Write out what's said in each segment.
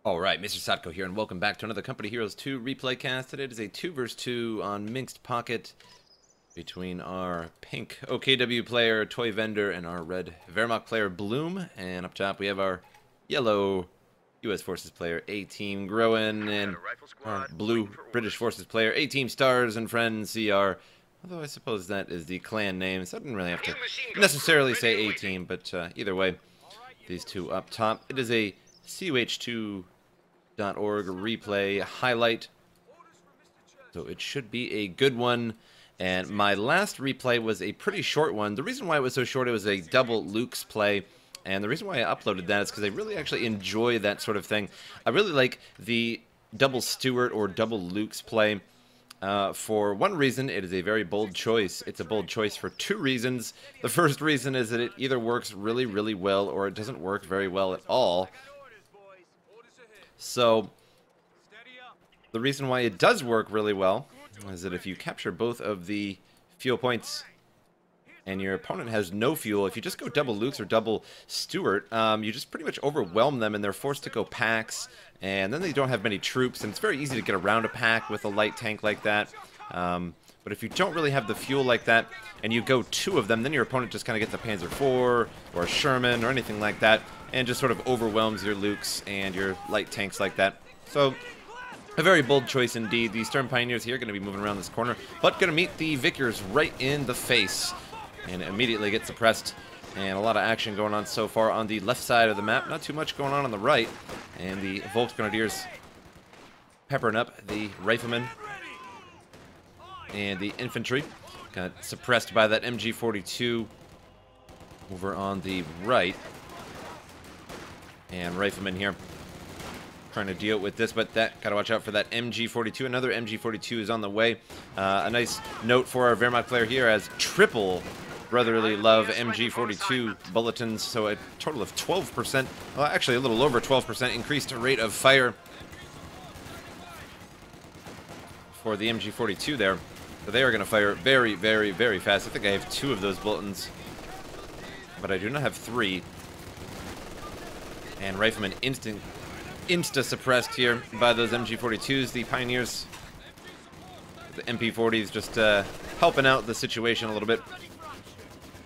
Alright, MrSotko here, and welcome back to another Company Heroes 2 replay cast. Today it is a 2 vs 2 on Minsk Pocket between our pink OKW player, Toyvendor, and our red Wehrmacht player, Bloom. And up top we have our yellow US Forces player, A-Team Growen, and our blue British Forces player, A-Team Stars and Friends, CR. Although I suppose that is the clan name, so I didn't really have to necessarily say A-Team, but either way, these two up top. It is a CoH2.org replay highlight, so it should be a good one. And my last replay was a pretty short one. The reason why it was so short, it was a double Luke's play, and the reason why I uploaded that is because I really actually enjoy that sort of thing. I really like the double Stuart or double Luke's play. For one reason, it is a very bold choice. It's a bold choice for two reasons. The first reason is that it either works really, really well or it doesn't work very well at all. So, the reason why it does work really well is that if you capture both of the fuel points and your opponent has no fuel, if you just go double Luke's or double Stuart, you just pretty much overwhelm them and they're forced to go packs, and then they don't have many troops, and it's very easy to get around a pack with a light tank like that. But if you don't really have the fuel like that, and you go two of them, then your opponent just kind of gets a Panzer IV or a Sherman or anything like that, and just sort of overwhelms your Lukes and your light tanks like that. So, a very bold choice indeed. The Stern Pioneers here are going to be moving around this corner, but going to meet the Vickers right in the face, and immediately get suppressed. And a lot of action going on so far on the left side of the map. Not too much going on the right. And the Volksgrenadiers peppering up the Riflemen and the infantry. Got suppressed by that MG42 over on the right. And Riflemen here trying to deal with this, but that gotta watch out for that MG42. Another MG42 is on the way. A nice note for our Wehrmacht player here as triple brotherly love MG42 bulletins, so a total of 12%, well actually a little over 12% increased rate of fire for the MG42 there. So they are going to fire very, very, very fast. I think I have 2 of those bulletins, but I do not have 3. And Riflemen insta-suppressed here by those MG42s. The Pioneers, the MP40s just helping out the situation a little bit.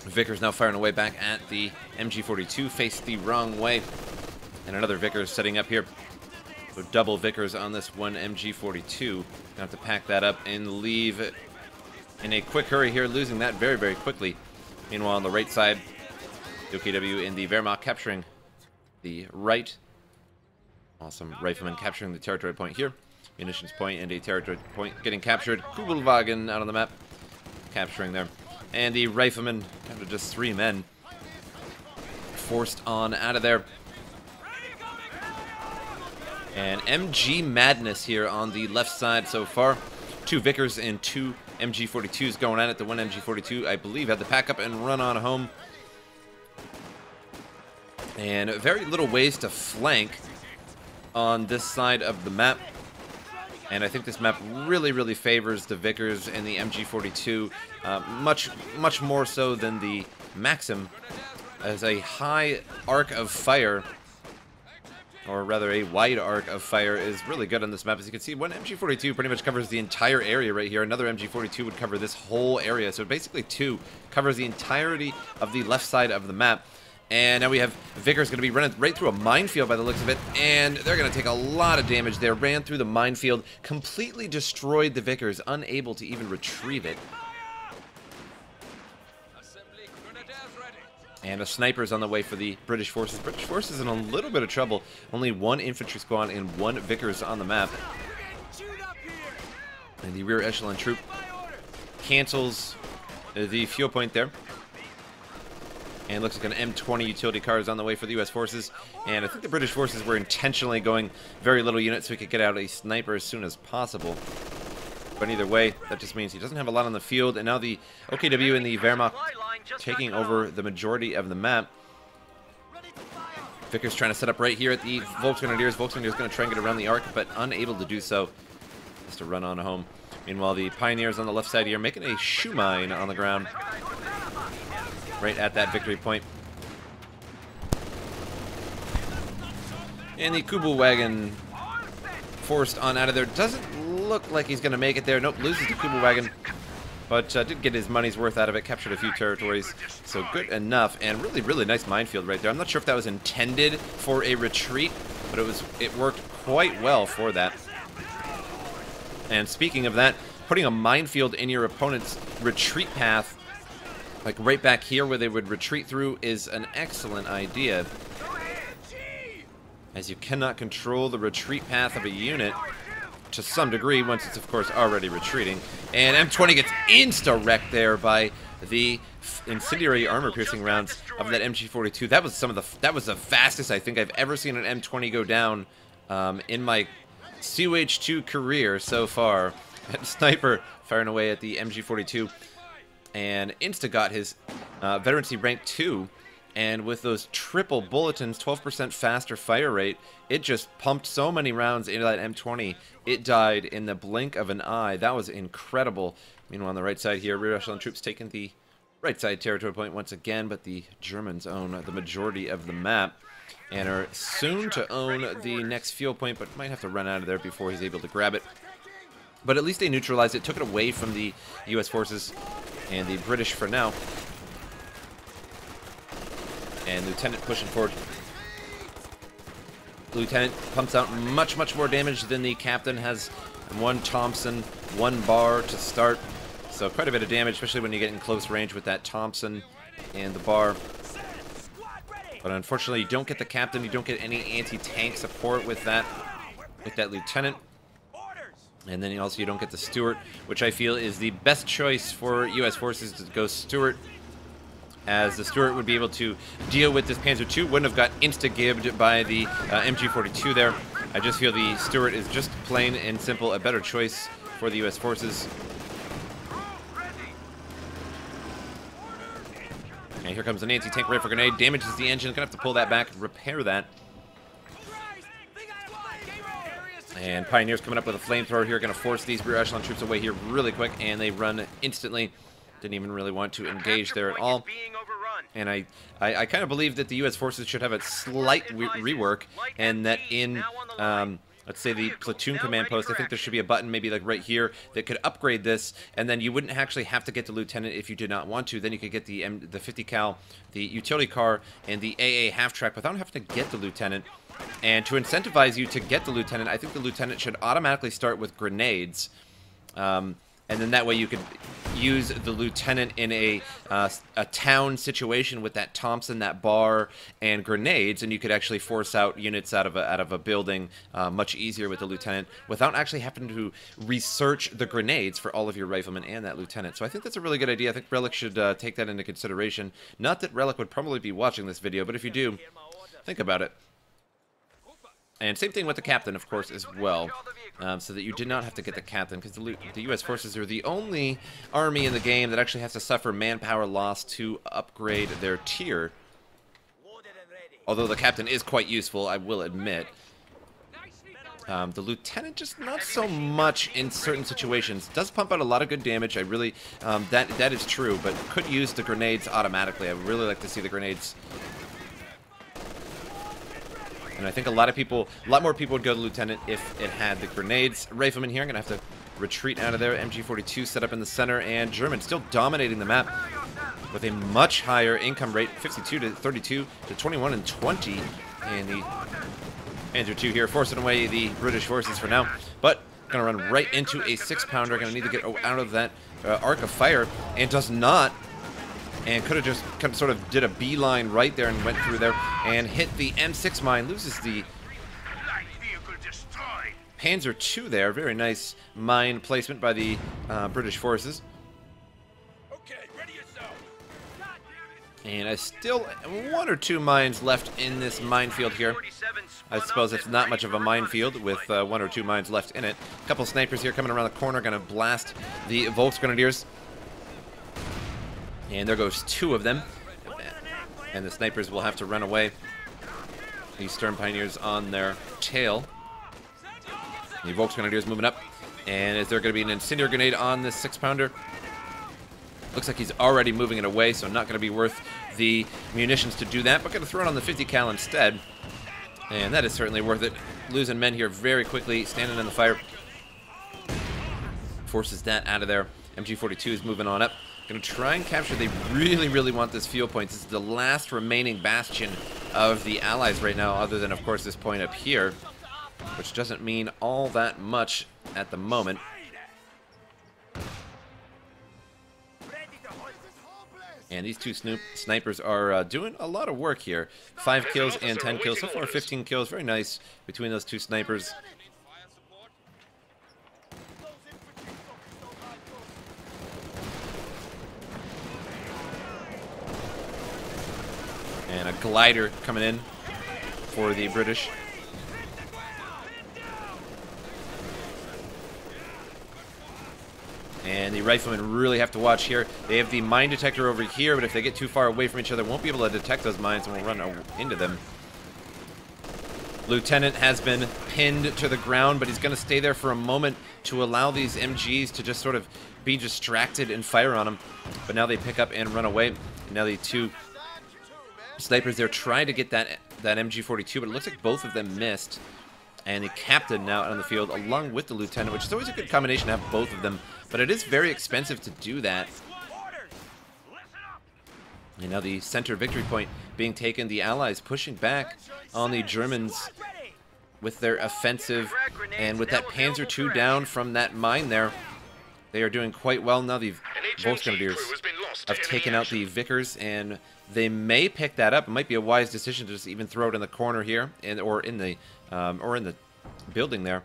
Vickers now firing away back at the MG42, faced the wrong way. And another Vickers setting up here. So double Vickers on this one MG42. Gonna have to pack that up and leave in a quick hurry here, losing that very, very quickly. Meanwhile, on the right side, the OKW in the Wehrmacht capturing the right. Awesome Riflemen capturing the territory point here. Munitions point and a territory point getting captured. Kugelwagen out on the map, capturing there. And the Riflemen, kind of just 3 men, forced on out of there. And MG madness here on the left side so far. 2 Vickers and 2 MG42s going at it. The one MG42, I believe, had the pack up and run on home. And very little ways to flank on this side of the map. And I think this map really, really favors the Vickers and the MG42, much more so than the Maxim, as a high arc of fire, or rather a wide arc of fire, is really good on this map. As you can see, one MG42 pretty much covers the entire area right here. Another MG42 would cover this whole area. So basically 2 covers the entirety of the left side of the map. And now we have Vickers going to be running right through a minefield by the looks of it, and they're going to take a lot of damage there. Ran through the minefield, completely destroyed the Vickers, unable to even retrieve it. And a sniper's on the way for the British Forces. British Forces in a little bit of trouble. Only 1 infantry squad and 1 Vickers on the map. And the rear echelon troop cancels the fuel point there. And looks like an M20 utility car is on the way for the US Forces. And I think the British Forces were intentionally going very little units so we could get out a sniper as soon as possible. But either way, that just means he doesn't have a lot on the field. And now the OKW and the Wehrmacht taking over the majority of the map. Vickers trying to set up right here at the Volksgrenadiers. Volksgrenadiers going to try and get around the arc, but unable to do so. Just to run on home. Meanwhile, the Pioneers on the left side here making a shoe mine on the ground, right at that victory point. And the Kubu wagon forced on out of there. Doesn't look like he's going to make it there. Nope, loses the Kubu wagon. But did get his money's worth out of it. Captured a few territories. So good enough. And really, really nice minefield right there. I'm not sure if that was intended for a retreat, but it worked quite well for that. And speaking of that, putting a minefield in your opponent's retreat path, like right back here where they would retreat through, is an excellent idea. As you cannot control the retreat path of a unit to some degree once it's, of course, already retreating. And M20 gets insta-wrecked there by the incendiary armor-piercing rounds of that MG42. That was the fastest I think I've ever seen an M20 go down in my CoH2 career so far. Sniper firing away at the MG42, and insta got his veterancy rank 2, and with those triple bulletins, 12% faster fire rate, it just pumped so many rounds into that M20, it died in the blink of an eye. That was incredible. Meanwhile, on the right side here, rear echelon troops taking the right side territory point once again, but the Germans own the majority of the map and are soon to own the next fuel point, but might have to run out of there before he's able to grab it. But at least they neutralized it, took it away from the U.S. forces and the British for now. And Lieutenant pushing forward. Lieutenant pumps out much, much more damage than the captain. Has one Thompson, one bar to start. So quite a bit of damage, especially when you get in close range with that Thompson and the bar. But unfortunately, you don't get the captain. You don't get any anti-tank support with that lieutenant. And then also you don't get the Stuart, which I feel is the best choice for U.S. forces to go Stuart, as the Stuart would be able to deal with this Panzer II. Wouldn't have got insta-gibbed by the MG42 there. I just feel the Stuart is just plain and simple a better choice for the U.S. forces. And here comes an anti-tank rifle grenade. Damages the engine. Gonna have to pull that back, repair that. And Pioneers coming up with a flamethrower here. Gonna force these rear echelon troops away here really quick, and they run instantly. Didn't even really want to engage there at all. And I kind of believe that the U.S. forces should have a slight rework, and that in, let's say, the platoon command post, I think there should be a button maybe like right here that could upgrade this, and then you wouldn't actually have to get the lieutenant if you did not want to. Then you could get the 50 cal, the utility car, and the AA half-track without having to get the lieutenant. And to incentivize you to get the lieutenant, I think the lieutenant should automatically start with grenades. And then that way you could use the lieutenant in a town situation with that Thompson, that bar, and grenades, and you could actually force out units out of a building much easier with the lieutenant without actually having to research the grenades for all of your riflemen and that lieutenant. So I think that's a really good idea. I think Relic should take that into consideration. Not that Relic would probably be watching this video, but if you do, think about it. And same thing with the captain, of course, as well, so that you did not have to get the captain, because the U.S. forces are the only army in the game that actually has to suffer manpower loss to upgrade their tier. Although the captain is quite useful, I will admit. The lieutenant just not so much in certain situations. Does pump out a lot of good damage. I really, that is true, but could use the grenades automatically. I would really like to see the grenades. And I think a lot more people would go to Lieutenant if it had the grenades. Rifleman here, I'm going to have to retreat out of there. MG42 set up in the center, and German still dominating the map with a much higher income rate, 52 to 32 to 21 and 20. And the Panzer II here forcing away the British forces for now. But going to run right into a 6-pounder. Going to need to get out of that arc of fire, and does not. And could have just sort of did a beeline right there and went through there and hit the M6 mine. Loses the Panzer II there. Very nice mine placement by the British forces. And I still one or two mines left in this minefield here. I suppose it's not much of a minefield with one or two mines left in it. A couple snipers here coming around the corner, going to blast the Volksgrenadiers. And there goes two of them. And the snipers will have to run away. These Stern Pioneers on their tail. The Volksgrenadiers moving up. And is there going to be an incendiary grenade on this 6-pounder? Looks like he's already moving it away, so not going to be worth the munitions to do that. But going to throw it on the 50 cal instead. And that is certainly worth it. Losing men here very quickly, standing in the fire. Forces that out of there. MG42 is moving on up. Going to try and capture. They really, really want this fuel point. This is the last remaining bastion of the Allies right now, other than, of course, this point up here, which doesn't mean all that much at the moment. And these two snipers are doing a lot of work here. 5 kills and 10 kills. So far, 15 kills. Very nice between those two snipers. And a glider coming in for the British. And the riflemen really have to watch here. They have the mine detector over here, but if they get too far away from each other, won't be able to detect those mines and will run into them. Lieutenant has been pinned to the ground, but he's going to stay there for a moment to allow these MGs to just sort of be distracted and fire on him. But now they pick up and run away. And now the two snipers there trying to get that MG42, but it looks like both of them missed. And the captain now out on the field along with the lieutenant, which is always a good combination to have both of them. But it is very expensive to do that. And now the center victory point being taken. The Allies pushing back on the Germans with their offensive. And with that Panzer II down from that mine there, they are doing quite well. Now the Volksgrenadiers have taken out the Vickers, and they may pick that up. It might be a wise decision to just even throw it in the corner here, or in the building there,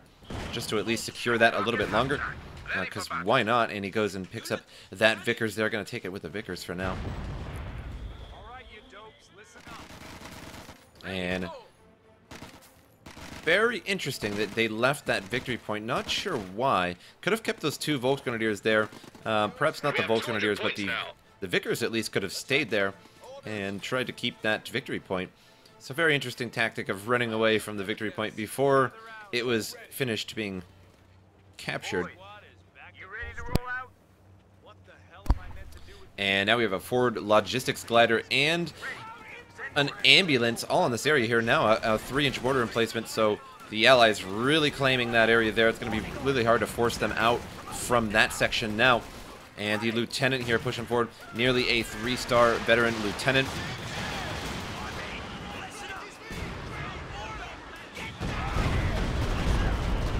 just to at least secure that a little bit longer. Because why not? And he goes and picks up that Vickers. They're going to take it with the Vickers for now. And very interesting that they left that victory point. Not sure why. Could have kept those two Volksgrenadiers there. Perhaps not the Volksgrenadiers, but the Vickers at least could have stayed there and tried to keep that victory point. It's a very interesting tactic of running away from the victory point before it was finished being captured. And now we have a forward logistics glider and an ambulance all in this area here now. A 3-inch mortar emplacement, so the Allies really claiming that area there. It's going to be really hard to force them out from that section now. And the lieutenant here pushing forward, nearly a 3-star veteran lieutenant.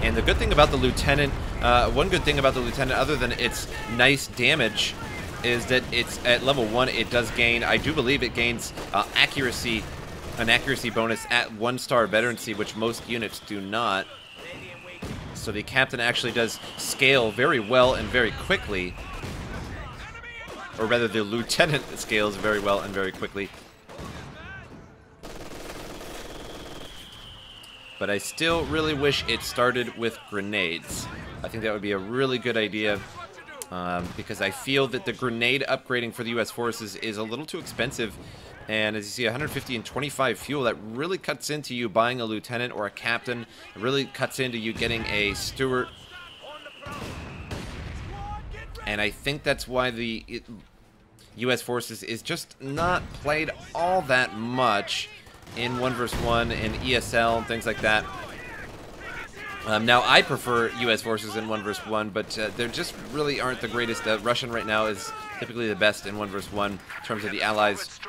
And the good thing about the lieutenant, one good thing about the lieutenant, other than its nice damage, is that it's at level 1. It does gain, I do believe it gains accuracy, an accuracy bonus at 1-star veterancy, which most units do not. So the captain actually does scale very well and very quickly. Or rather, the lieutenant scales very well and very quickly. But I still really wish it started with grenades. I think that would be a really good idea. Because I feel that the grenade upgrading for the U.S. forces is a little too expensive. And as you see, 150 and 25 fuel, that really cuts into you buying a lieutenant or a captain. It really cuts into you getting a steward. And I think that's why the U.S. forces is just not played all that much in 1 vs. 1 and ESL and things like that. Now, I prefer U.S. forces in 1 vs. 1, but they just really aren't the greatest. Russian right now is typically the best in 1 vs. 1 in terms of the Allies.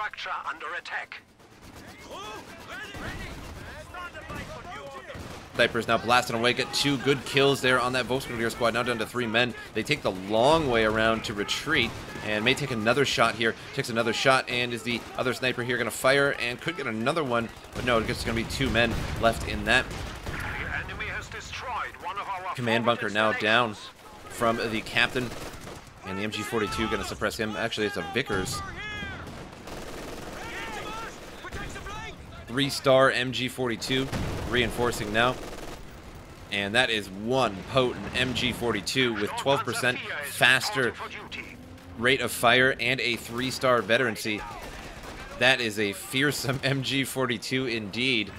Snipers now blasting away, get 2 good kills there on that Volksgrenadier squad, now down to 3 men. They take the long way around to retreat, and may take another shot here. Takes another shot, and is the other sniper here going to fire, and could get another one, but no, it's going to be 2 men left in that. Command bunker now down from the captain, and the MG42 going to suppress him. Actually, it's a Vickers. 3-star MG42 reinforcing now, and that is one potent MG42 with 12% faster rate of fire and a 3-star veterancy. That is a fearsome MG42 indeed.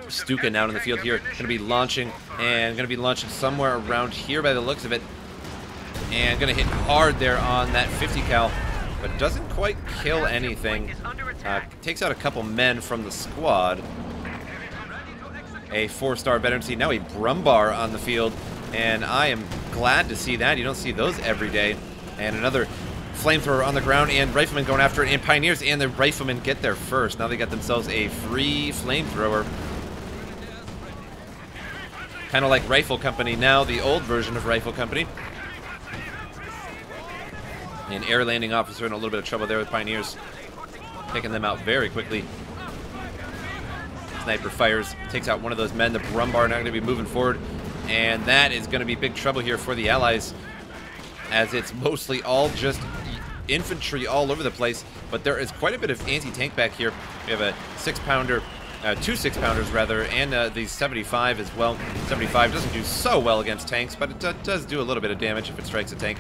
Stuka now in the field here, going to be launching, and going to be launching somewhere around here by the looks of it, and going to hit hard there on that 50 cal, but doesn't quite kill anything. Takes out a couple men from the squad, a 4-star veterancy. Now a Brumbar on the field, and I am glad to see that. You don't see those every day. And another flamethrower on the ground, and Riflemen going after it, and Pioneers and the Riflemen get there first. Now they got themselves a free flamethrower. Kind of like Rifle Company now, the old version of Rifle Company. An air landing officer in a little bit of trouble there with Pioneers. Taking them out very quickly. Sniper fires, takes out one of those men. The Brumbar not going to be moving forward. And that is going to be big trouble here for the Allies, as it's mostly all just infantry all over the place. But there is quite a bit of anti-tank back here. We have a 6-pounder, 2 6-pounders rather, and the 75 as well. 75 doesn't do so well against tanks, but it does do a little bit of damage if it strikes a tank.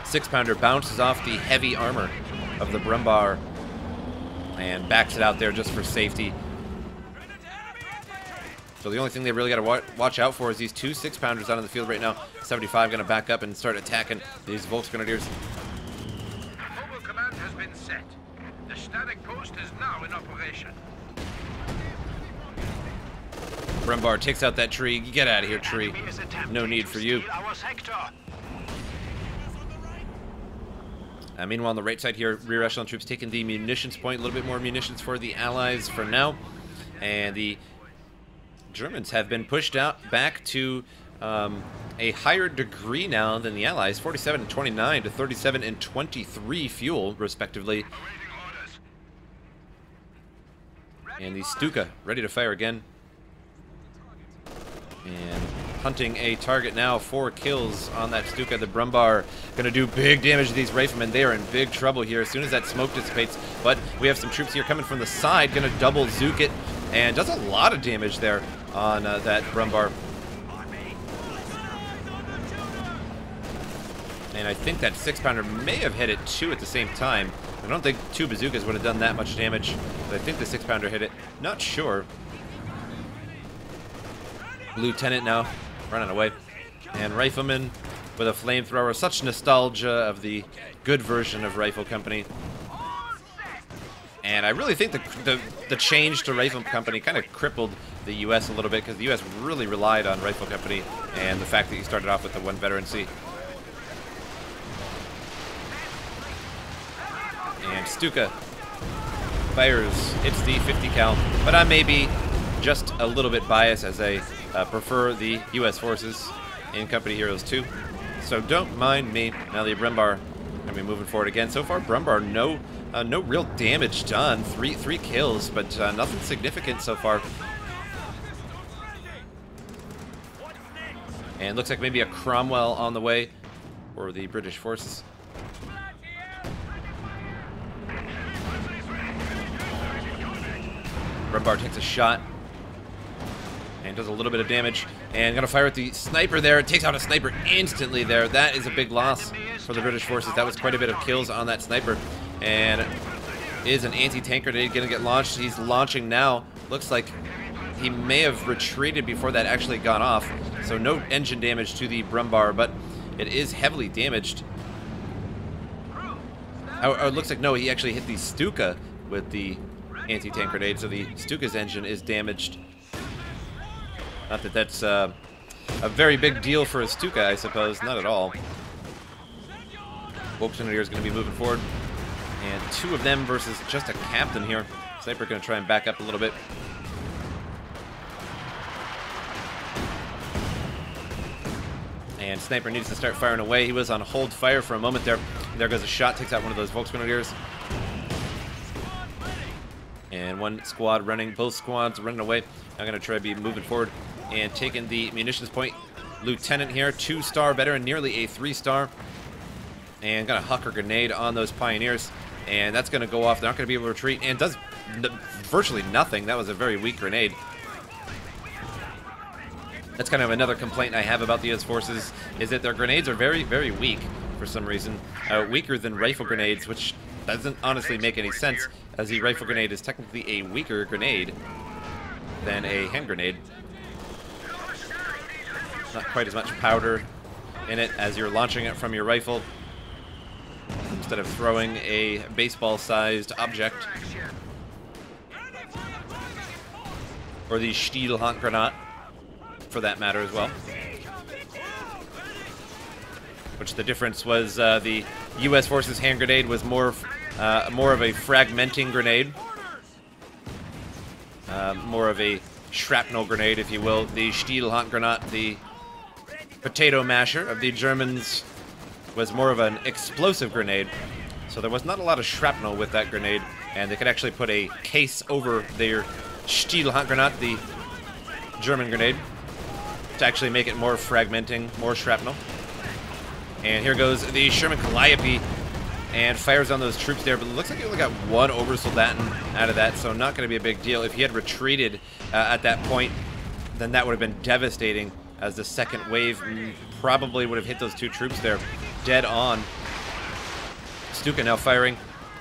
6-pounder bounces off the heavy armor of the Brumbar and backs it out there just for safety. So the only thing they really got to watch out for is these 2 6-pounders out on the field right now. 75 going to back up and start attacking these Volksgrenadiers. Mobile command has been set. The static post is now in operation. Brumbar takes out that tree. Get out of here, tree. No need for you. Meanwhile, on the right side here, rear echelon troops taking the munitions point. A little bit more munitions for the Allies for now. And the Germans have been pushed out back to a higher degree now than the Allies. 47 and 29 to 37 and 23 fuel, respectively. And the Stuka ready to fire again. And hunting a target now. 4 kills on that Stuka. The Brumbar going to do big damage to these Riflemen. They are in big trouble here as soon as that smoke dissipates. But we have some troops here coming from the side. Going to double Zook it. And does a lot of damage there on that Brumbar. And I think that 6-pounder may have hit it 2 at the same time. I don't think 2 bazookas would have done that much damage. But I think the 6-pounder hit it. Not sure. Lieutenant now running away, and Rifleman with a flamethrower. Such nostalgia of the good version of Rifle Company. And I really think the change to Rifle Company kind of crippled the U.S. a little bit, because the U.S. really relied on Rifle Company and the fact that you started off with the 1 veterancy. And Stuka fires. It's the 50 cal, but I may be just a little bit biased, as I prefer the U.S. forces in Company Heroes 2. So don't mind me. Now the Brumbar going to be moving forward again. So far, Brumbar, no real damage done. Three kills, but nothing significant so far. And looks like maybe a Cromwell on the way for the British forces. Brumbar takes a shot and does a little bit of damage, and gonna fire at the sniper there. It takes out a sniper instantly there. That is a big loss for the British forces. That was quite a bit of kills on that sniper. And is an anti-tank grenade gonna get launched? He's launching now. Looks like he may have retreated before that actually got off. So no engine damage to the Brumbar, but it is heavily damaged. Oh, it looks like no, he actually hit the Stuka with the anti-tank grenade, so the Stuka's engine is damaged. Not that that's a very big deal for a Stuka, I suppose. Not at all. Volksgrenadier is going to be moving forward. And 2 of them versus just a captain here. Sniper going to try and back up a little bit. And Sniper needs to start firing away. He was on hold fire for a moment there. There goes a shot. Takes out one of those Volksgrenadiers. And 1 squad running. Both squads running away. I'm going to try to be moving forward and taking the munitions point. Lieutenant here, 2-star veteran, nearly a 3-star. And got a Hucker grenade on those Pioneers. And that's going to go off. They're not going to be able to retreat. And does virtually nothing. That was a very weak grenade. That's kind of another complaint I have about the U.S. forces, is that their grenades are very, very weak for some reason. Weaker than rifle grenades, which doesn't honestly make any sense, as the rifle grenade is technically a weaker grenade than a hand grenade. Not quite as much powder in it as you're launching it from your rifle, instead of throwing a baseball-sized object. or the Stielhandgranat, for that matter as well. Which the difference was the U.S. forces hand grenade was more of a fragmenting grenade, more of a shrapnel grenade, if you will. The Stielhandgranat, the potato masher of the Germans, was more of an explosive grenade. So there was not a lot of shrapnel with that grenade, and they could actually put a case over their Stielhandgranat, the German grenade, to actually make it more fragmenting, more shrapnel. And here goes the Sherman Calliope, and fires on those troops there, but it looks like he only got one Obersoldaten out of that, so not going to be a big deal. If he had retreated at that point, then that would have been devastating, as the second wave probably would have hit those two troops there dead on. Stuka now firing,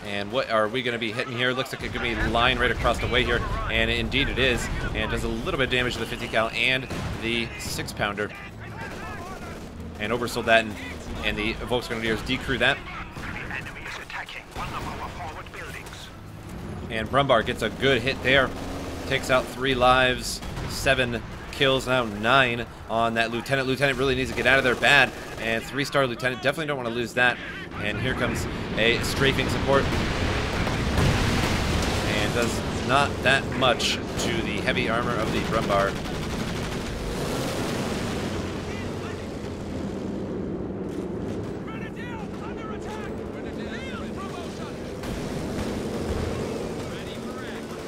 and what are we going to be hitting here? Looks like it could be line right across the way here, and indeed it is, and does a little bit of damage to the 50 cal and the 6-pounder. And Obersoldaten and the Volksgrenadiers decrew that. Enemy is attacking one of our forward buildings. And Brumbar gets a good hit there. Takes out 3 lives, 7 kills, now 9 on that lieutenant. Lieutenant really needs to get out of there bad. And 3-star lieutenant, definitely don't want to lose that. And here comes a strafing support. And does not that much to the heavy armor of the Brumbar.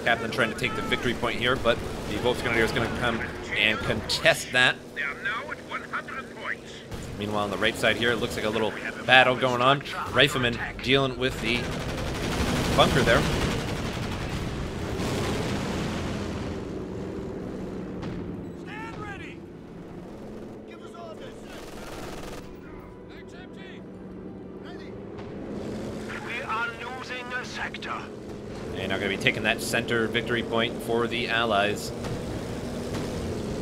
Captain trying to take the victory point here, but the Volksgrenadier is going to come and contest that. They are now at 100 points. Meanwhile, on the right side here, it looks like a little battle going on. Riflemen dealing with the bunker there. Stand ready. Give us orders. HMG. Ready. We are losing a sector. And now going to be taking that center victory point for the Allies.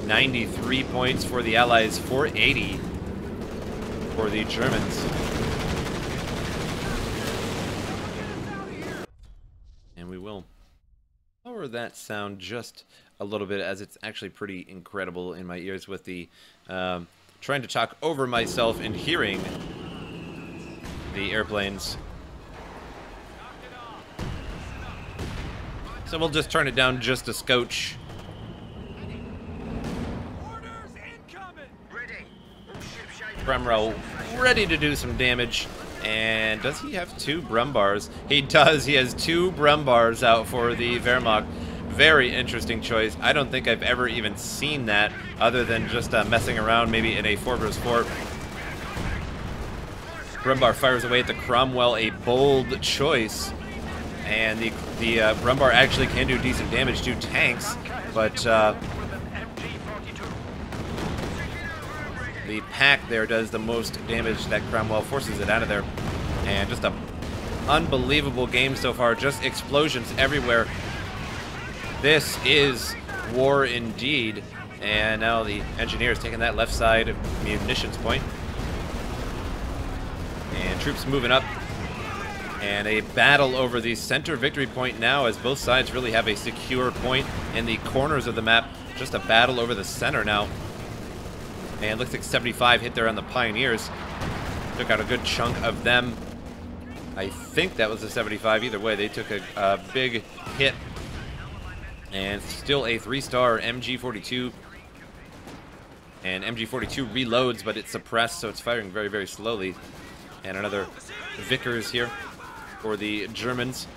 93 points for the Allies, 480 for the Germans. And we will lower that sound just a little bit, as it's actually pretty incredible in my ears with the trying to talk over myself and hearing the airplanes. So we'll just turn it down just a scotch. Brumrow ready to do some damage. And does he have 2 Brumbars? He does. He has 2 Brumbars out for the Wehrmacht. Very interesting choice. I don't think I've ever even seen that, other than just messing around maybe in a 4-versus-4. Brumbar fires away at the Cromwell, a bold choice. And the Brumbar actually can do decent damage to tanks, but the pack there does the most damage that Cromwell forces it out of there. And just a unbelievable game so far, just explosions everywhere. This is war indeed. And now the engineers taking that left side munitions point. And troops moving up. And a battle over the center victory point now, as both sides really have a secure point in the corners of the map. Just a battle over the center now. And it looks like 75 hit there on the Pioneers. Took out a good chunk of them. I think that was a 75. Either way, they took a big hit. And still a 3-star MG42. And MG42 reloads, but it's suppressed, so it's firing very, very slowly. And another Vickers here for the Germans.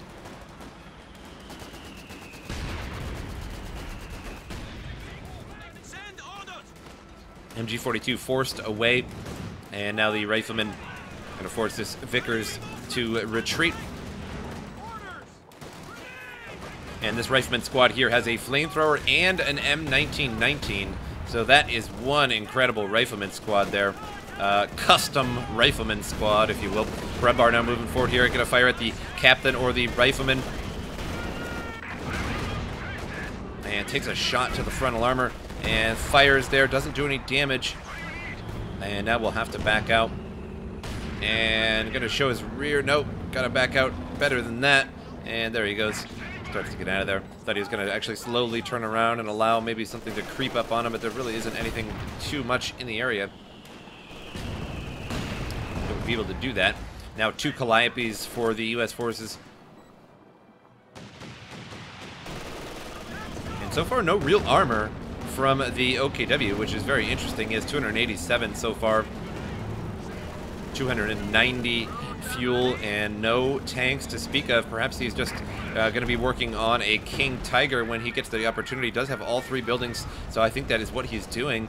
MG42 forced away, and now the riflemen going to force this Vickers to retreat. And this rifleman squad here has a flamethrower and an M1919, so that is one incredible rifleman squad there. Custom rifleman squad, if you will. Brumbar now moving forward here, going to fire at the captain or the rifleman. And takes a shot to the frontal armor and fires there, doesn't do any damage. And now we'll have to back out. And going to show his rear, nope, got to back out better than that. And there he goes. starts to get out of there. Thought he was going to actually slowly turn around and allow maybe something to creep up on him, but there really isn't anything too much in the area. Don't be able to do that. Now 2 Calliopes for the U.S. forces. And so far, no real armor from the OKW, which is very interesting. He has 287 so far. 290 fuel and no tanks to speak of. Perhaps he's just going to be working on a King Tiger when he gets the opportunity. He does have all 3 buildings, so I think that is what he's doing.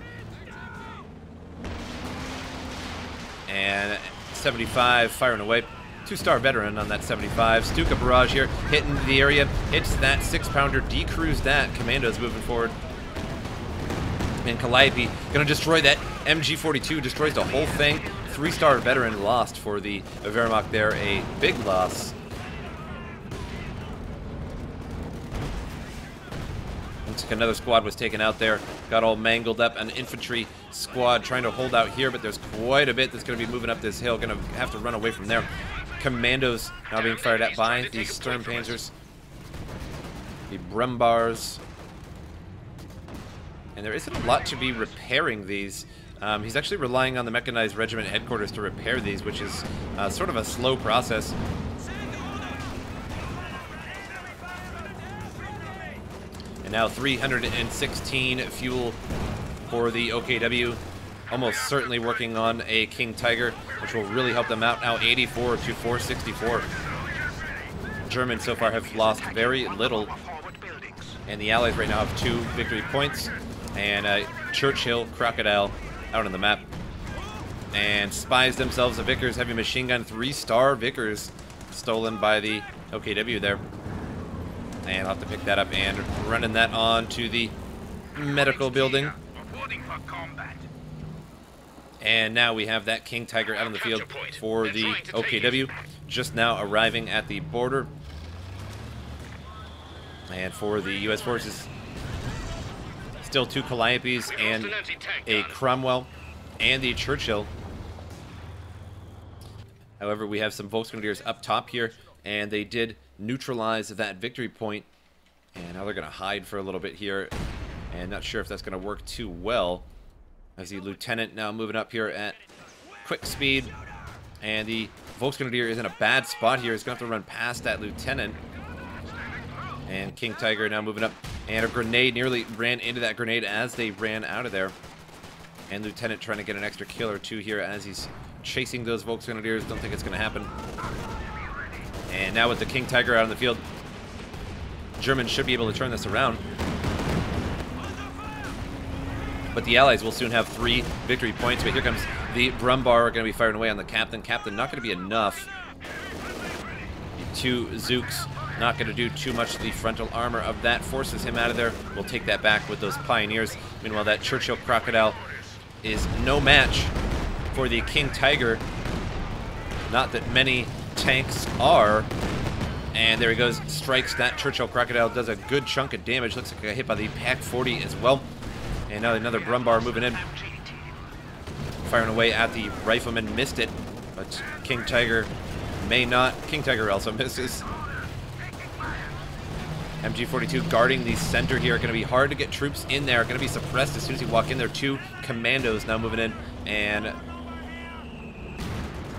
And 75 firing away. 2-star veteran on that 75. Stuka barrage here, hitting the area. Hits that 6-pounder, decrews that. Commandos moving forward. And Calliope going to destroy that. MG42 destroys the whole thing. 3-star veteran lost for the Wehrmacht there. A big loss. Looks like another squad was taken out there. Got all mangled up. An infantry squad trying to hold out here, but there's quite a bit that's going to be moving up this hill. Going to have to run away from there. Commandos now being fired at by the Sturmpanzers. The Brumbars. And there isn't a lot to be repairing these. He's actually relying on the Mechanized Regiment headquarters to repair these, which is sort of a slow process. And now 316 fuel for the OKW. Almost certainly working on a King Tiger, which will really help them out. Now 84 to 464. Germans so far have lost very little. And the Allies right now have 2 victory points. And Churchill, Crocodile out on the map. And spies themselves a Vickers heavy machine gun. 3-star Vickers stolen by the OKW there. And I'll have to pick that up and running that on to the medical building. And now we have that King Tiger out on the field for the OKW. Just now arriving at the border. And for the U.S. forces, still 2 Calliopes and a Cromwell and the Churchill. However, we have some Volksgrenadiers up top here, and they did neutralize that victory point. And now they're going to hide for a little bit here, and not sure if that's going to work too well. As the Lieutenant now moving up here at quick speed, and the Volksgrenadier is in a bad spot here. He's going to have to run past that Lieutenant. And King Tiger now moving up. And a grenade nearly ran into that grenade as they ran out of there. And Lieutenant trying to get an extra kill or 2 here as he's chasing those Volksgrenadiers. Don't think it's going to happen. And now with the King Tiger out on the field, Germans should be able to turn this around. But the Allies will soon have 3 victory points. But here comes the Brumbar going to be firing away on the Captain. Captain not going to be enough. 2 Zooks. Not going to do too much. The frontal armor of that forces him out of there. We'll take that back with those Pioneers. Meanwhile, that Churchill Crocodile is no match for the King Tiger. Not that many tanks are. And there he goes. Strikes that Churchill Crocodile. Does a good chunk of damage. Looks like I got hit by the PaK-40 as well. And now another Brumbar moving in. Firing away at the Rifleman. Missed it. But King Tiger may not. King Tiger also misses. MG42 guarding the center here. Going to be hard to get troops in there. Going to be suppressed as soon as you walk in there. 2 Commandos now moving in. And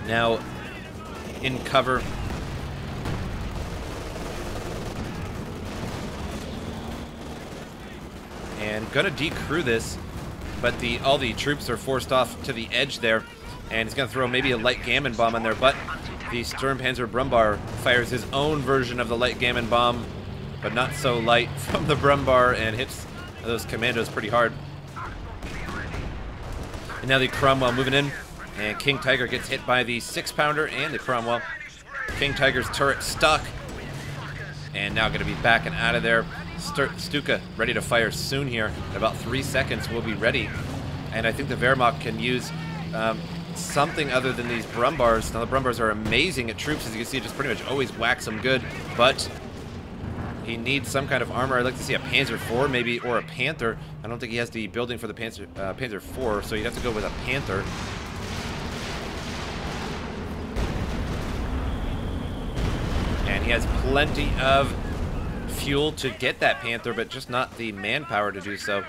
now in cover. And going to decrew this. But all the troops are forced off to the edge there. And he's going to throw maybe a light gammon bomb on there. But the Sturmpanzer Brumbar fires his own version of the light gammon bomb. But not so light from the Brumbar, and hits those Commandos pretty hard. And now the Cromwell moving in, and King Tiger gets hit by the 6-pounder and the Cromwell. King Tiger's turret stuck, and now going to be backing out of there. Stuka ready to fire soon here. In about 3 seconds, we'll be ready. And I think the Wehrmacht can use something other than these Brumbars. Now the Brumbars are amazing at troops, as you can see, just pretty much always whacks them good, but he needs some kind of armor. I'd like to see a Panzer IV maybe, or a Panther. I don't think he has the building for the Panzer IV, so you'd have to go with a Panther. And he has plenty of fuel to get that Panther, but just not the manpower to do so.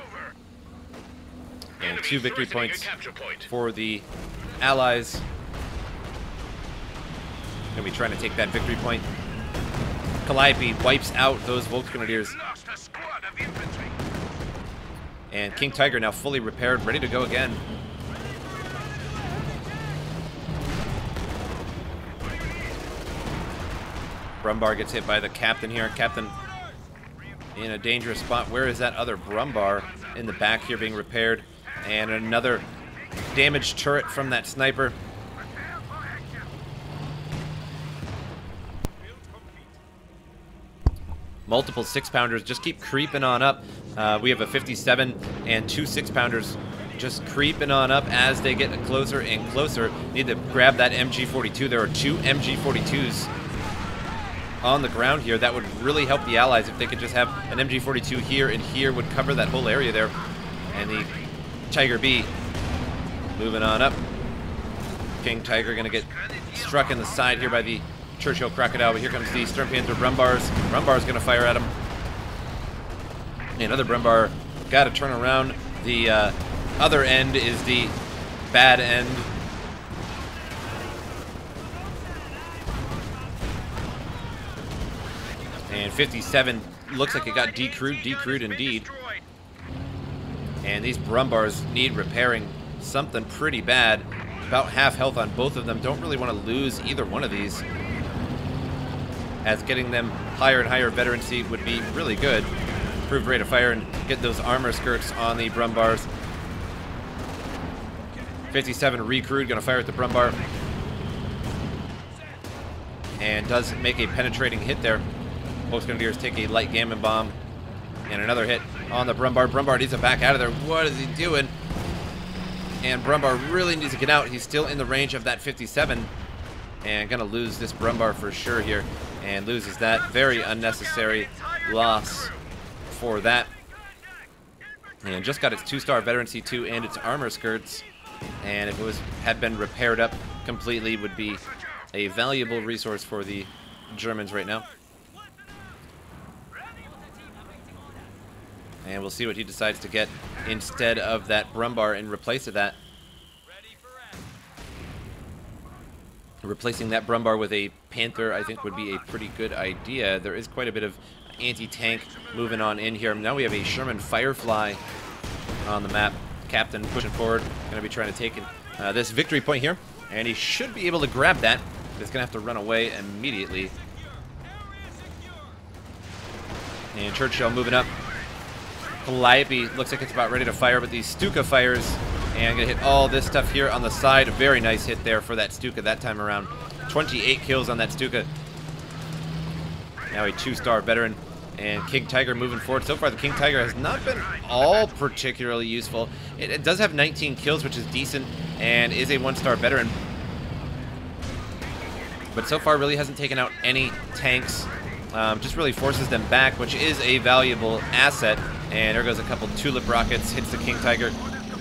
And 2 victory points for the Allies. Gonna be trying to take that victory point. Calliope wipes out those Volksgrenadiers. And King Tiger now fully repaired, ready to go again. Brumbar gets hit by the captain here. Captain in a dangerous spot. Where is that other Brumbar? In the back here being repaired. And another damaged turret from that sniper. Multiple 6-pounders just keep creeping on up. We have a 57 and 2 6-pounders just creeping on up as they get closer and closer. Need to grab that MG42. There are 2 MG42s on the ground here. That would really help the Allies if they could just have an MG42 here and here would cover that whole area there. And the Tiger B moving on up. King Tiger gonna get struck in the side here by the Churchill Crocodile, but here comes the Sturmpanther Brumbars. Brumbar's gonna fire at him. Another Brumbar gotta turn around. The other end is the bad end. And 57 looks like it got decrewed indeed. And these Brumbars need repairing something pretty bad. About half health on both of them. Don't really want to lose either one of these, as getting them higher and higher veterancy would be really good. Improved rate of fire and get those armor skirts on the Brumbars. 57 recruit, gonna fire at the Brumbar. And does make a penetrating hit there. Volksgrenadiers take a light gammon bomb. And another hit on the Brumbar. Brumbar needs to back out of there. What is he doing? And Brumbar really needs to get out. He's still in the range of that 57. And gonna lose this Brumbar for sure here. And loses that. Very unnecessary loss for that. And just got its 2-star veterancy too, and its armor skirts. And if it had been repaired up completely, would be a valuable resource for the Germans right now. And we'll see what he decides to get instead of that Brumbar in replace of that. Replacing that Brumbar with a Panther, I think, would be a pretty good idea. There is quite a bit of anti-tank moving on in here. Now we have a Sherman Firefly on the map. Captain pushing forward. Going to be trying to take this victory point here. And he should be able to grab that. He's going to have to run away immediately. And Churchill moving up. Calliope looks like it's about ready to fire, but the Stuka fires. And gonna hit all this stuff here on the side. A very nice hit there for that Stuka that time around. 28 kills on that Stuka. Now a 2-star veteran. And King Tiger moving forward. So far the King Tiger has not been all particularly useful. It does have 19 kills, which is decent, and is a 1-star veteran. But so far really hasn't taken out any tanks. Just really forces them back, which is a valuable asset. And there goes a couple tulip rockets, hits the King Tiger,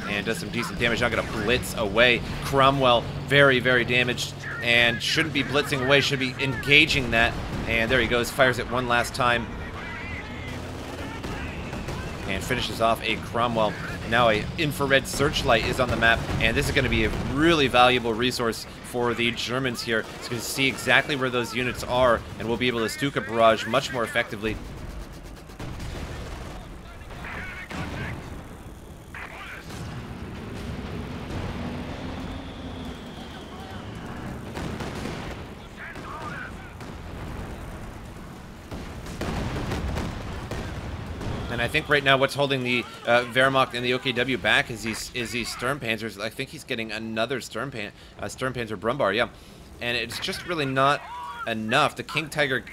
and does some decent damage. Now going to blitz away. Cromwell, very, very damaged, and shouldn't be blitzing away, should be engaging that. And there he goes, fires it one last time. And finishes off a Cromwell. Now a infrared searchlight is on the map, and this is going to be a really valuable resource for the Germans here. It's going to see exactly where those units are, and we'll be able to Stuka barrage much more effectively. And I think right now what's holding the Wehrmacht and the OKW back is these Sturmpanzers. I think he's getting another Sturmpanzer Brumbar, yeah. And it's just really not enough. The King Tiger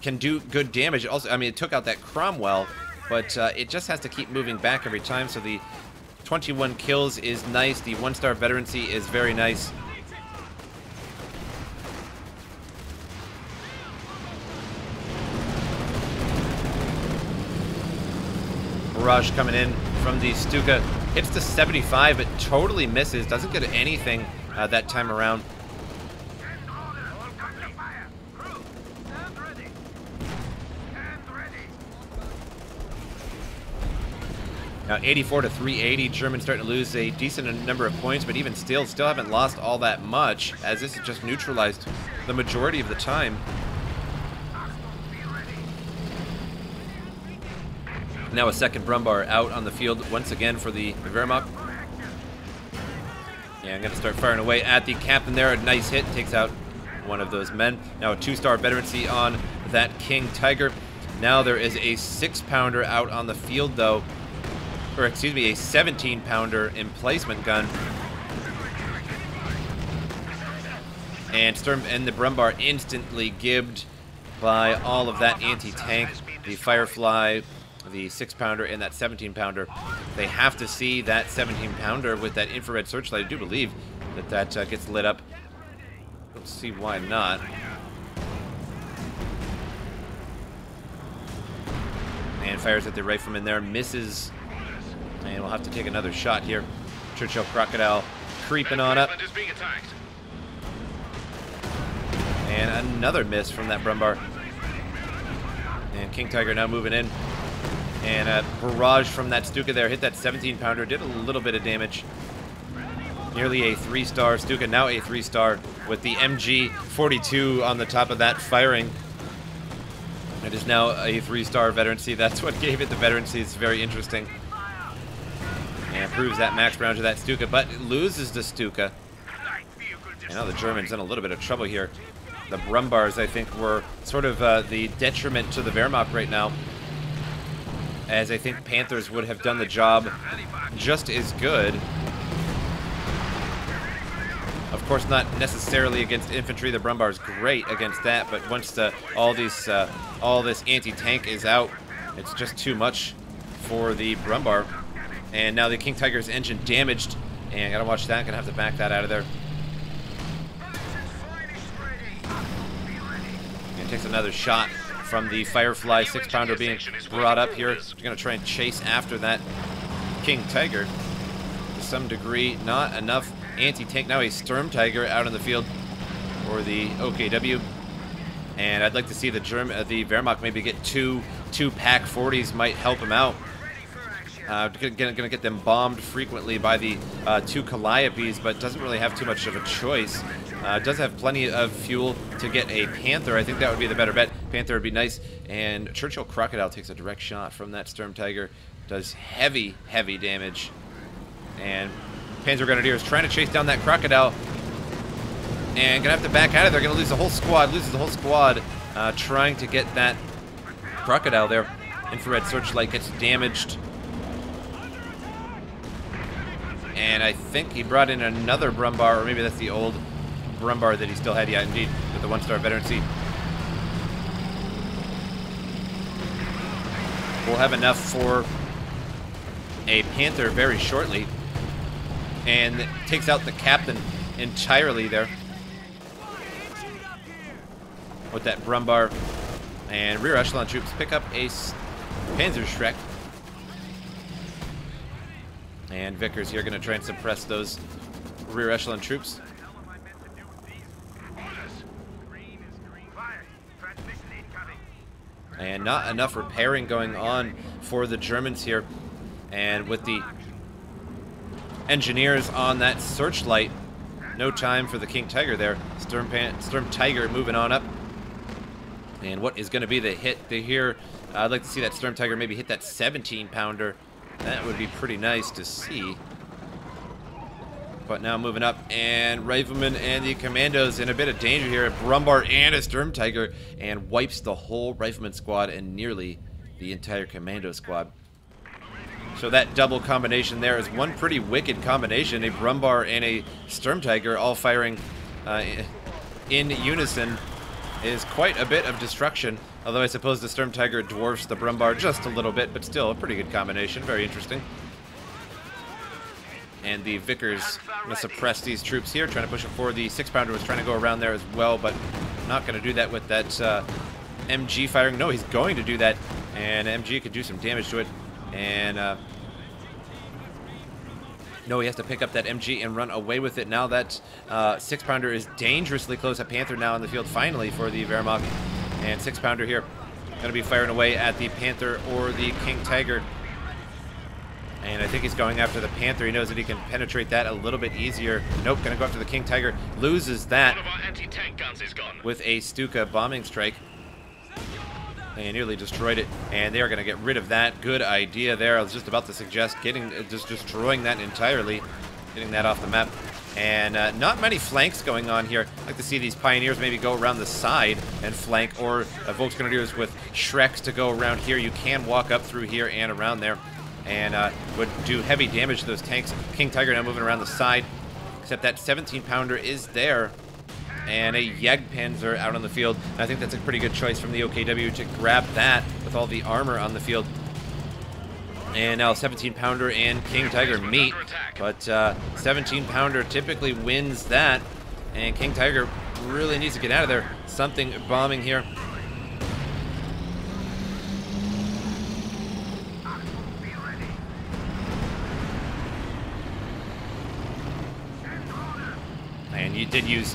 can do good damage. Also, I mean, it took out that Cromwell, but it just has to keep moving back every time. So the 21 kills is nice. The 1-star veterancy is very nice. Barrage coming in from the Stuka. Hits the 75, but totally misses. Doesn't get anything that time around. Now 84 to 380. Germans starting to lose a decent number of points, but even still haven't lost all that much, as this is just neutralized the majority of the time. Now a second Brumbar out on the field once again for the Wehrmacht. Yeah, I'm going to start firing away at the captain there. A nice hit, takes out one of those men. Now a 2-star veterancy on that King Tiger. Now there is a 6-pounder out on the field though. Or excuse me, a 17-pounder emplacement gun. And the Brumbar instantly gibbed by all of that anti-tank. The Firefly, the 6-pounder, and that 17-pounder. They have to see that 17-pounder with that infrared searchlight. I do believe that gets lit up. Don't see why not. And fires at the rifleman there, misses. And we'll have to take another shot here. Churchill Crocodile creeping on up. And another miss from that Brumbar. And King Tiger now moving in. And a barrage from that Stuka there. Hit that 17-pounder. Did a little bit of damage. Nearly a 3-star. Stuka now a 3-star with the MG42 on the top of that firing. It is now a 3-star veterancy. That's what gave it the veterancy. It's very interesting. And proves that max round to that Stuka, but it loses the Stuka. And now the Germans in a little bit of trouble here. The Brumbars, I think, were sort of the detriment to the Wehrmacht right now, as I think Panthers would have done the job just as good. Of course, not necessarily against infantry. The Brumbar's great against that, but once all this anti-tank is out, it's just too much for the Brumbar. And now the King Tiger's engine damaged, and gotta watch that. Gonna have to back that out of there. And takes another shot from the Firefly 6-pounder being brought up here. Gonna try and chase after that King Tiger to some degree. Not enough anti-tank. Now a Sturm Tiger out in the field for the OKW. And I'd like to see the Wehrmacht maybe get two Pak 40s, might help him out. Gonna get them bombed frequently by the 2 Calliopes, but doesn't really have too much of a choice. Does have plenty of fuel to get a Panther. I think that would be the better bet. Panther would be nice. And Churchill Crocodile takes a direct shot from that Sturm Tiger. Does heavy, heavy damage. And Panzer Grenadier is trying to chase down that Crocodile. And gonna have to back out of there. Gonna lose the whole squad. Loses the whole squad trying to get that Crocodile there. Infrared searchlight gets damaged. And I think he brought in another Brumbar, or maybe that's the old Brumbar that he still had. Yeah, indeed, with the 1-star veterancy. We'll have enough for a Panther very shortly. And takes out the captain entirely there with that Brumbar. And rear echelon troops pick up a Panzerschreck. And Vickers here going to try and suppress those rear echelon troops. And not enough repairing going on for the Germans here. And with the engineers on that searchlight, no time for the King Tiger there. Sturm Tiger moving on up. And what is going to be the hit here? I'd like to see that Sturm Tiger maybe hit that 17-pounder. That would be pretty nice to see. But now moving up, and Rifleman and the Commandos in a bit of danger here. A Brumbar and a Sturm Tiger, and wipes the whole Rifleman squad and nearly the entire Commando squad. So that double combination there is one pretty wicked combination. A Brumbar and a Sturm Tiger all firing in unison is quite a bit of destruction. Although I suppose the Sturm Tiger dwarfs the Brumbar just a little bit, but still a pretty good combination. Very interesting. And the Vickers going to suppress these troops here, trying to push them forward. The 6-pounder was trying to go around there as well, but not going to do that with that MG firing. No, he's going to do that, and MG could do some damage to it. And no, he has to pick up that MG and run away with it. Now that 6-pounder is dangerously close. A Panther now in the field finally for the Wehrmacht. And 6-pounder here going to be firing away at the Panther or the King Tiger. And I think he's going after the Panther. He knows that he can penetrate that a little bit easier. Nope, gonna go after the King Tiger. Loses that One of our anti-tank guns is gone. with a Stuka bombing strike. And nearly destroyed it. And they are gonna get rid of that. Good idea there. I was just about to suggest just destroying that entirely. Getting that off the map. And not many flanks going on here. I'd like to see these Pioneers maybe go around the side and flank, or Volksgrenadiers with Shreks to go around here. You can walk up through here and around there, and would do heavy damage to those tanks. King Tiger now moving around the side, except that 17-pounder is there, and a Jagdpanzer out on the field. And I think that's a pretty good choice from the OKW to grab that with all the armor on the field. And now 17-pounder and King Tiger meet, but 17-pounder typically wins that, and King Tiger really needs to get out of there. Something bombing here. And you did use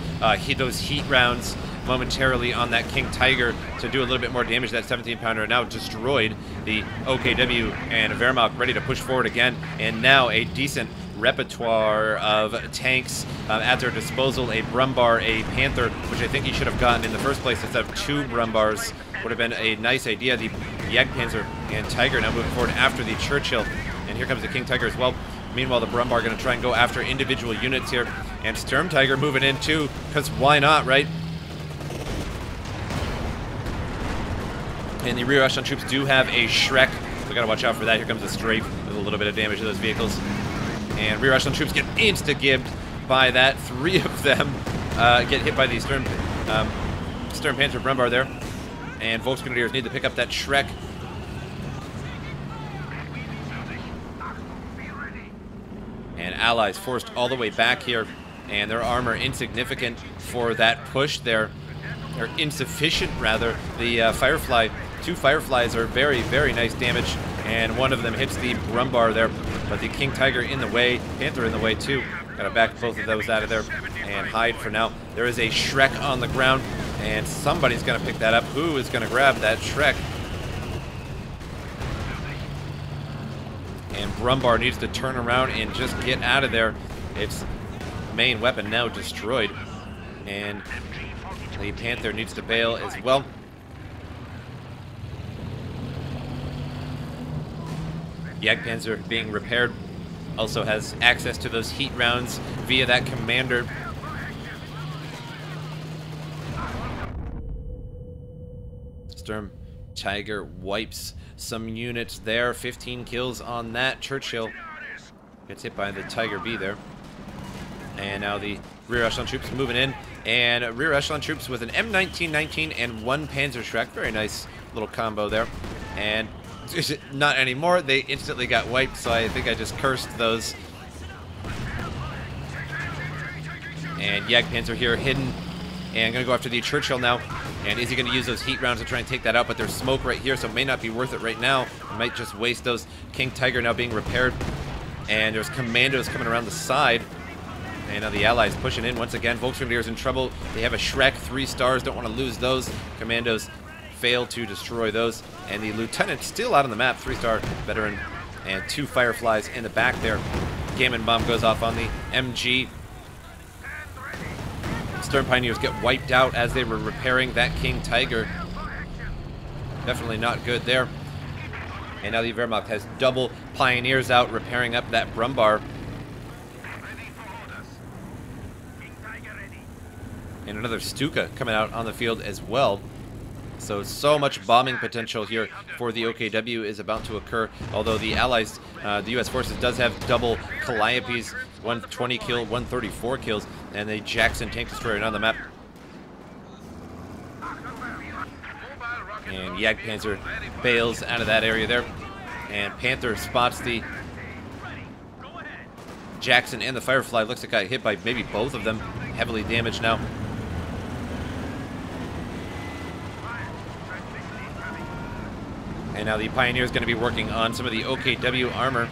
those heat rounds momentarily on that King Tiger to do a little bit more damage. That 17-pounder now destroyed. The OKW and Wehrmacht ready to push forward again, and now a decent repertoire of tanks at their disposal. A Brumbar, a Panther, which I think he should have gotten in the first place instead of 2 Brumbars. Would have been a nice idea. The Jagdpanzer and Tiger now moving forward after the Churchill, and here comes the King Tiger as well. Meanwhile, the Brumbar going to try and go after individual units here, and Sturm Tiger moving in too, because why not, right? And the rear echelon troops do have a Shrek, so gotta watch out for that. Here comes the Strafe with a little bit of damage to those vehicles. And rear echelon troops get insta-gibbed by that. 3 of them get hit by the Sturm Panzer Brumbar there. And Volksgrenadiers need to pick up that Shrek. And Allies forced all the way back here, and their armor insignificant for that push there. Or insufficient, rather. The Firefly, 2 Fireflies are very, very nice damage, and one of them hits the Brumbar there. But the King Tiger in the way, Panther in the way too. Gotta back both of those out of there and hide for now. There is a Shrek on the ground, and somebody's gonna pick that up. Who is gonna grab that Shrek? And Brumbar needs to turn around and just get out of there. Its main weapon now destroyed. And the Panther needs to bail as well. Jagdpanzer being repaired. Also has access to those heat rounds via that commander. Sturm Tiger wipes some units there. 15 kills on that. Churchill gets hit by the Tiger B there. And now the rear echelon troops moving in. And rear echelon troops with an M1919 and 1 Panzer Shrek. Very nice little combo there. And not anymore. They instantly got wiped, so I think I just cursed those. And Jagdpanzer here hidden. And going to go after the Churchill now. And is he going to use those heat rounds to try and take that out? But there's smoke right here, so it may not be worth it right now. It might just waste those. King Tiger now being repaired. And there's commandos coming around the side. And now the Allies pushing in once again. Volksgrenadiers in trouble. They have a Shrek, 3 stars. Don't want to lose those. Commandos fail to destroy those. And the Lieutenant still out on the map. 3-star veteran. And 2 Fireflies in the back there. Gammon bomb goes off on the MG. Sturm Pioneers get wiped out as they were repairing that King Tiger. Definitely not good there. And now the Wehrmacht has double Pioneers out repairing up that Brumbar. And another Stuka coming out on the field as well. So much bombing potential here for the OKW is about to occur. Although the Allies, the U.S. forces does have double Calliopes, 120 kill, 134 kills, and the Jackson tank destroyer on the map. And Jagdpanzer bails out of that area there. And Panther spots the Jackson and the Firefly. Looks like got hit by maybe both of them. Heavily damaged now. And now the Pioneer is going to be working on some of the OKW armor.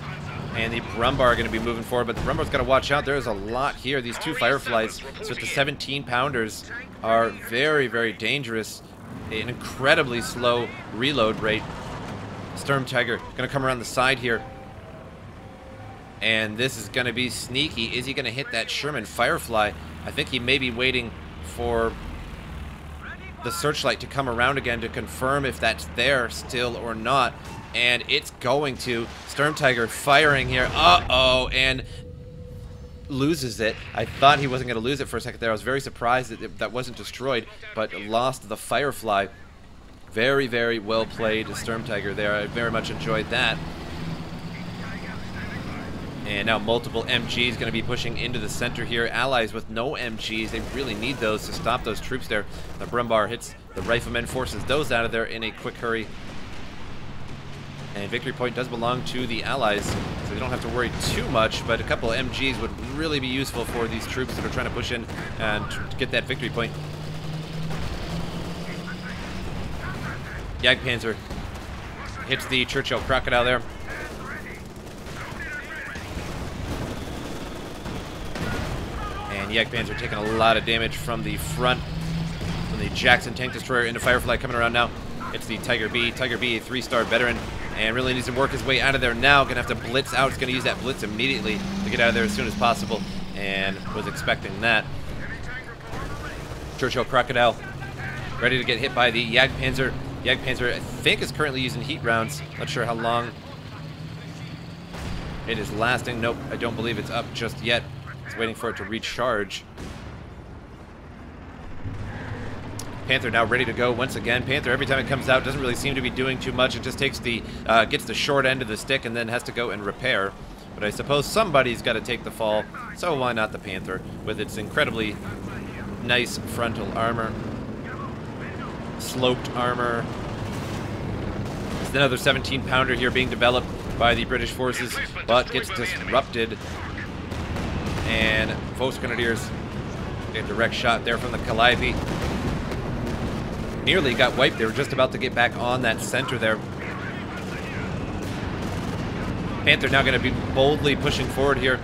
And the Brumbar are going to be moving forward, but the Brumbar's got to watch out. There's a lot here. These 2 Fireflies, so the 17-pounders are very, very dangerous. An incredibly slow reload rate. Sturm Tiger going to come around the side here. And this is going to be sneaky. Is he going to hit that Sherman Firefly? I think he may be waiting for the searchlight to come around again to confirm if that's there still or not. And it's going to. Sturm Tiger firing here. Uh-oh. And loses it. I thought he wasn't going to lose it for a second there. I was very surprised that that wasn't destroyed, but lost the Firefly. Very, very well played, Sturm Tiger there. I very much enjoyed that. And now multiple MGs going to be pushing into the center here. Allies with no MGs. They really need those to stop those troops there. The Brumbar hits the Riflemen, forces those out of there in a quick hurry. And victory point does belong to the Allies, so they don't have to worry too much, but a couple of MGs would really be useful for these troops that are trying to push in and get that victory point. Jagdpanzer hits the Churchill Crocodile there. And Jagdpanzer taking a lot of damage from the front, from the Jackson tank destroyer into Firefly coming around now. It's the Tiger B. Tiger B, a 3-star veteran, and really needs to work his way out of there now. Gonna have to blitz out. He's gonna use that blitz immediately to get out of there as soon as possible, and was expecting that. Churchill Crocodile ready to get hit by the Jagdpanzer. Jagdpanzer, I think, is currently using heat rounds. Not sure how long it is lasting. Nope, I don't believe it's up just yet. It's waiting for it to recharge. Panther now ready to go once again. Panther, every time it comes out, doesn't really seem to be doing too much. It just takes the gets the short end of the stick and then has to go and repair. But I suppose somebody's got to take the fall, so why not the Panther with its incredibly nice frontal armor, sloped armor. There's another 17-pounder here being developed by the British forces, but gets disrupted. And Volksgrenadiers get a direct shot there from the Calliope. Nearly got wiped. They were just about to get back on that center there. Panther now going to be boldly pushing forward here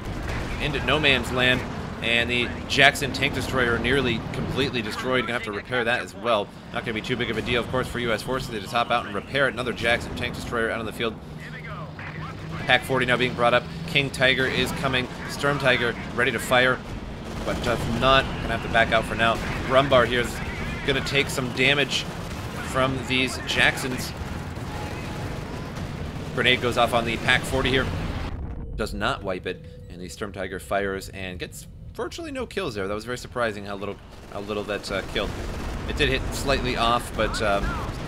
into no man's land. And the Jackson tank destroyer nearly completely destroyed. Gonna have to repair that as well. Not gonna be too big of a deal, of course, for U.S. forces to top out and repair another Jackson tank destroyer out on the field. Pack 40 now being brought up. King Tiger is coming. Sturm Tiger ready to fire, but does not. Gonna have to back out for now. Brumbar here is gonna take some damage from these Jacksons. Grenade goes off on the Pack 40 here. Does not wipe it, and the Sturm Tiger fires and gets virtually no kills there. That was very surprising how little that killed. It did hit slightly off, but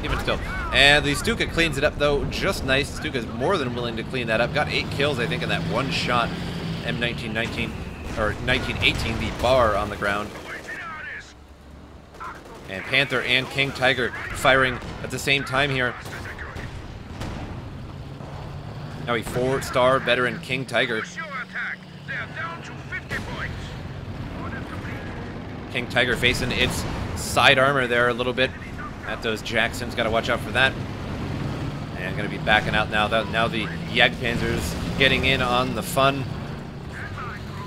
even still. And the Stuka cleans it up though, just nice. Stuka is more than willing to clean that up. Got 8 kills, I think, in that one shot. M1919 or 1918, the bar on the ground. And Panther and King Tiger firing at the same time here. Now a 4-star veteran King Tiger. King Tiger facing its side armor there a little bit at those Jacksons. Got to watch out for that. And going to be backing out now. Now the Jagdpanzer's getting in on the fun.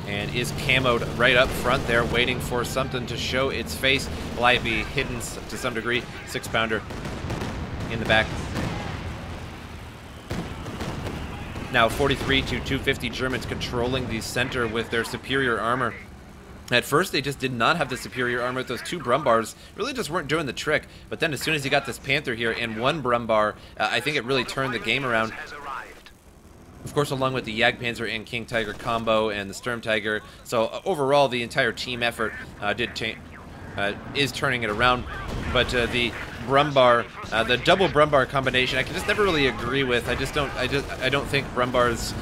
And is camoed right up front there, waiting for something to show its face. Might be hidden to some degree. 6-pounder in the back. Now 43 to 250 Germans controlling the center with their superior armor. At first, they just did not have the superior armor. Those 2 Brumbars really just weren't doing the trick. But then as soon as you got this Panther here and 1 Brumbar, I think it really turned the game around. Of course, along with the Jagdpanzer and King Tiger combo and the Sturm Tiger. So overall, the entire team effort is turning it around. But the Brumbar, the double Brumbar combination, I can just never really agree with. I don't think Brumbars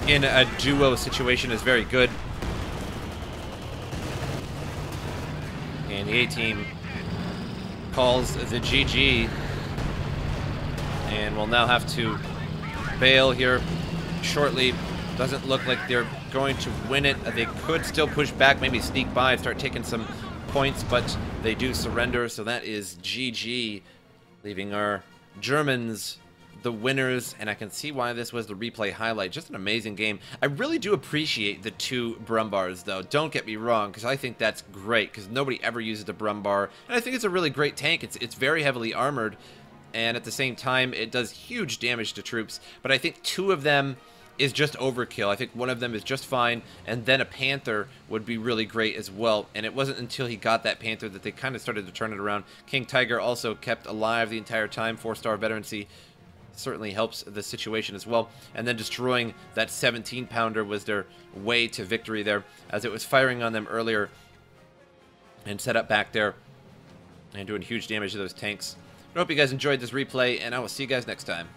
in a duo situation is very good. And the A-team calls the GG, and will now have to bail here shortly. Doesn't look like they're going to win it. They could still push back, maybe sneak by and start taking some points, but they do surrender, so that is GG, leaving our Germans the winners. And I can see why this was the replay highlight. Just an amazing game. I really do appreciate the 2 Brumbars, though. Don't get me wrong, because I think that's great, because nobody ever uses a Brumbar, and I think it's a really great tank. It's very heavily armored, and at the same time, it does huge damage to troops. But I think 2 of them is just overkill. I think one of them is just fine, and then a Panther would be really great as well. And it wasn't until he got that Panther that they kind of started to turn it around. King Tiger also kept alive the entire time. 4-star veterancy certainly helps the situation as well. And then destroying that 17-pounder was their way to victory there, as it was firing on them earlier and set up back there and doing huge damage to those tanks. I hope you guys enjoyed this replay, and I will see you guys next time.